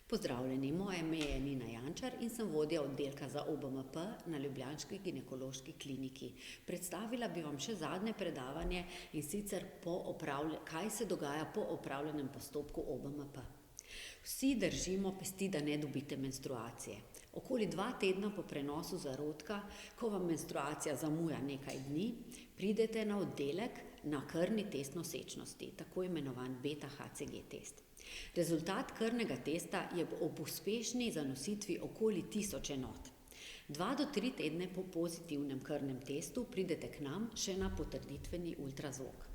Pozdravljeni, moje ime je Nina Jančar in sem vodja oddelka za OBMP na ljubljanski ginekološki kliniki. Predstavila bi vam še zadnje predavanje in sicer kaj se dogaja po opravljenem postopku OBMP. Vsi držimo pesti, da ne dobite menstruacije. Okoli 2 tedna po prenosu zarodka, ko vam menstruacija zamuja nekaj dni, pridete na oddelek na krvni test nosečnosti, tako imenovan beta-HCG test. Rezultat krvnega testa je ob uspešni zanositvi okoli 1000 enot. 2 do 3 tedne po pozitivnem krvnem testu pridete k nam še na potrditveni ultrazvok.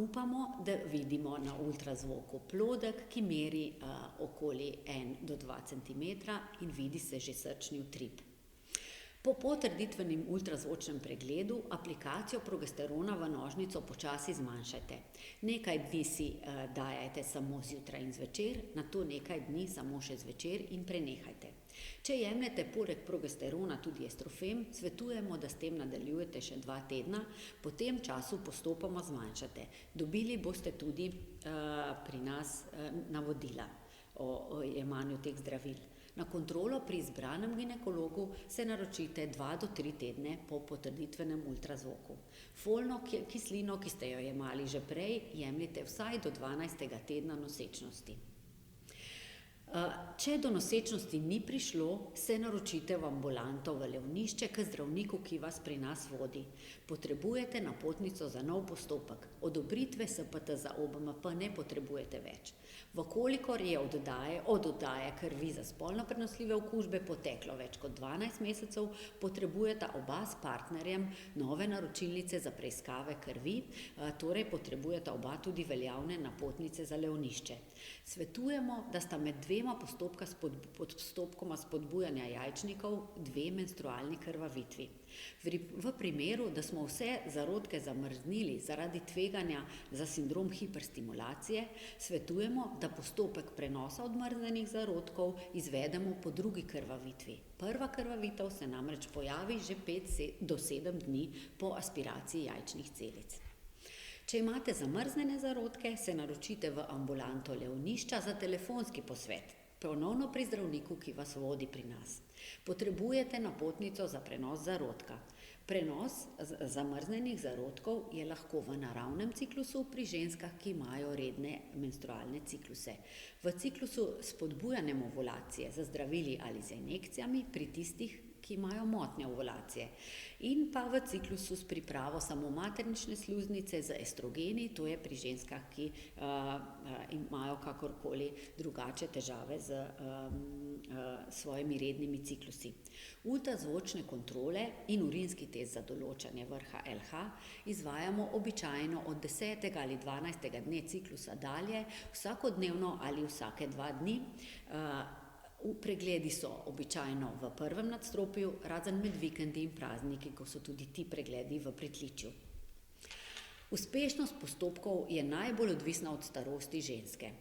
Upamo, da vidimo na ultrazvoku plodek, ki meri okoli 1 do 2 centimetra in vidi se že srčni utrip. Po potrditvenem ultrazvočnem pregledu aplikacijo progesterona v nožnico počasi zmanjšajte. Nekaj dni si dajajte samo zjutraj in zvečer, nato nekaj dni samo še zvečer in prenehajte. Če jemljete poleg progesterona tudi estrofen, svetujemo, da s tem nadaljujete še 2 tedna, po tem času postopoma zmanjšate. Dobili boste tudi pri nas navodila o jemanju teh zdravil. Na kontrolo pri izbranem ginekologu se naročite 2 do 3 tedne po potrditvenem ultrazvoku. Folno kislino, ki ste jo jemali že prej, jemljite vsaj do 12. tedna nosečnosti. Če do nosečnosti ni prišlo, se naročite v ambulanto v Levnišče k zdravniku, ki vas pri nas vodi. Potrebujete napotnico za nov postopek. Odobritve SPT za OBMP ne potrebujete več. Vkolikor je od oddaje krvi za spolno prenosljive okužbe poteklo več kot 12 mesecev, potrebujeta oba s partnerjem nove naročilnice za preiskave krvi, torej potrebujeta oba tudi veljavne napotnice za Levnišče. Svetujemo, da sta med dvema postopkoma spodbujanja jajčnikov 2 menstrualni krvavitvi. V primeru, da smo vse zarodke zamrznili zaradi tveganja za sindrom hiperstimulacije, svetujemo, da postopek prenosa odmrznenih zarodkov izvedemo po drugi krvavitvi. Prva krvavitev se namreč pojavi že 5 do 7 dni po aspiraciji jajčnih celic. Če imate zamrznjene zarodke, se naročite v ambulanto Levnišča za telefonski posvet, ponovno pri zdravniku, ki vas vodi pri nas. Potrebujete napotnico za prenos zarodka. Prenos zamrznjenih zarodkov je lahko v naravnem ciklusu pri ženskah, ki imajo redne menstrualne cikluse. V ciklusu spodbujanjem ovulacije z zdravili ali z injekcijami pri tistih, ki imajo motnje ovulacije. In pa v ciklusu s pripravo samomaternične sluznice z estrogeni, to je pri ženskah, ki imajo kakorkoli drugače težave z svojimi rednimi ciklusi. Ultrazvočne kontrole in urinski test za določanje vrha LH izvajamo običajno od 10. ali 12. dne ciklusa dalje, vsakodnevno ali vsake 2 dni. Pregledi so običajno v prvem nadstropju, razen med vikendi in prazniki, ko so tudi ti pregledi v pritličju. Uspešnost postopkov je najbolj odvisna od starosti ženske.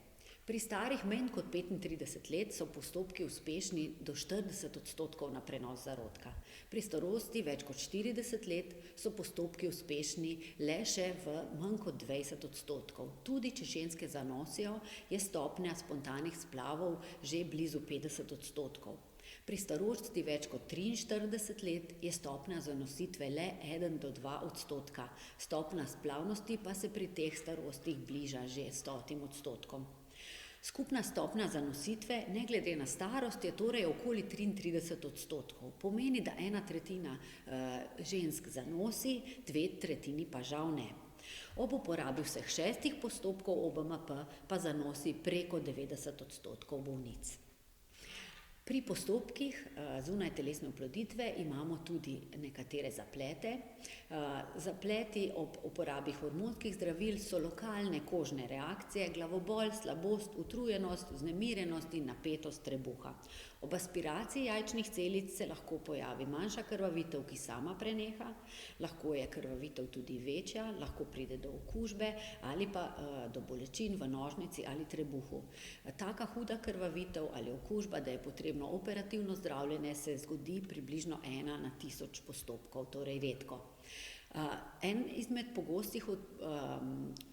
Pri starih manj kot 35 let so postopki uspešni do 40% na prenos zarodka. Pri starosti več kot 40 let so postopki uspešni le še v manj kot 20%. Tudi če ženske zanosijo, je stopnja spontanih splavov že blizu 50%. Pri starosti več kot 43 let je stopnja zanositve le 1 do 2%. Stopnja splavnosti pa se pri teh starostih bliža že 100%. Skupna stopnja zanositve, ne glede na starost, je torej okoli 33%. Pomeni, da 1/3 žensk zanosi, 2/3 pa žal ne. Ob uporabi vseh 6 postopkov OBMP pa zanosi preko 90% bolnic. Pri postopkih zunajtelesne oploditve imamo tudi nekatere zaplete. Zapleti ob uporabi hormonskih zdravil so lokalne kožne reakcije, glavobol, slabost, utrujenost, vznemirjenost in napetost trebuha. Ob aspiraciji jajčnih celic se lahko pojavi manjša krvavitev, ki sama preneha, lahko je krvavitev tudi večja, lahko pride do okužbe ali pa do bolečin v nožnici ali trebuhu. Taka huda krvavitev ali okužba, da je potrebno operativno zdravljenje, se zgodi približno 1 na 1000 postopkov, torej redko. En izmed pogostih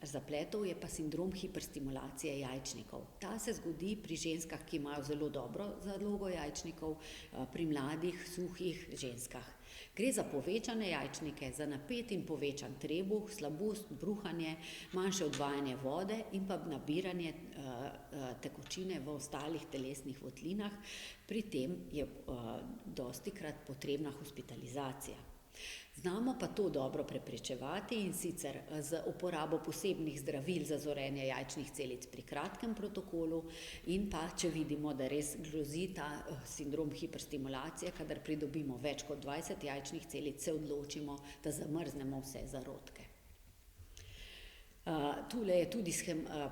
zapletov je pa sindrom hiperstimulacije jajčnikov. Ta se zgodi pri ženskah, ki imajo zelo dobro zalogo jajčnikov, pri mladih, suhih ženskah. Gre za povečane jajčnike, za napet in povečan trebuh, slabost, bruhanje, manjše odvajanje vode in pa nabiranje tekočine v ostalih telesnih votlinah. Pri tem je dostikrat potrebna hospitalizacija. Znamo pa to dobro preprečevati, in sicer z uporabo posebnih zdravil za zorenje jajčnih celic pri kratkem protokolu, in pa če vidimo, da res grozi ta sindrom hiperstimulacije, kadar pridobimo več kot 20 jajčnih celic, se odločimo, da zamrznemo vse zarodke. Tule je tudi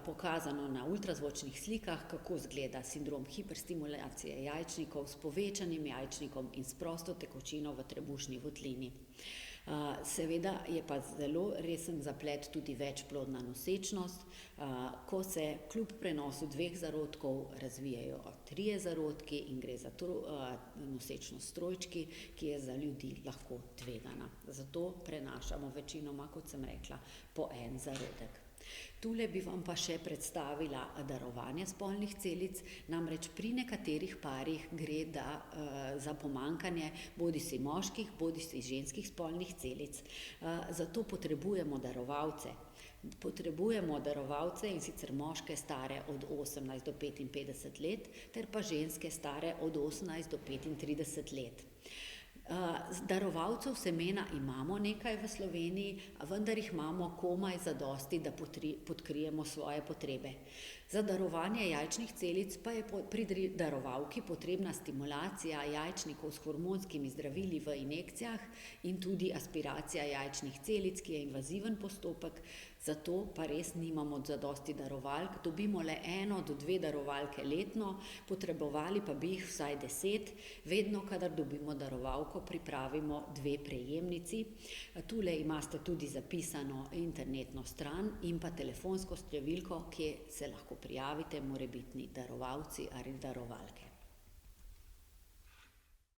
pokazano na ultrazvočnih slikah, kako izgleda sindrom hiperstimulacije jajčnikov s povečanim jajčnikom in s prosto tekočino v trebušni votlini. Seveda je pa zelo resen zaplet tudi večplodna nosečnost, ko se kljub prenosu 2 zarodkov razvijejo 3 zarodki in gre za nosečnost s trojčki, ki je za ljudi lahko tvegana. Zato prenašamo večinoma, kot sem rekla, po en zarodek. Tule bi vam pa še predstavila darovanje spolnih celic, namreč pri nekaterih parih gre za pomanjkanje bodisi moških, bodisi ženskih spolnih celic. Zato potrebujemo darovalce. Potrebujemo darovalce, in sicer moške stare od 18 do 55 let, ter pa ženske stare od 18 do 35 let. Darovalcev semena imamo nekaj v Sloveniji, vendar jih imamo komaj zadosti, da podkrijemo svoje potrebe. Za darovanje jajčnih celic pa je pri darovalki potrebna stimulacija jajčnikov s hormonskimi zdravili v injekcijah in tudi aspiracija jajčnih celic, ki je invaziven postopek, zato pa res nimamo zadosti darovalk, dobimo le 1 do 2 darovalke letno, potrebovali pa bi jih vsaj 10, vedno, kadar dobimo darovalko, pripravimo 2 prejemnici. Tule imate tudi zapisano internetno stran in pa telefonsko številko, kje se lahko prijavite morebitni darovalci ali darovalke.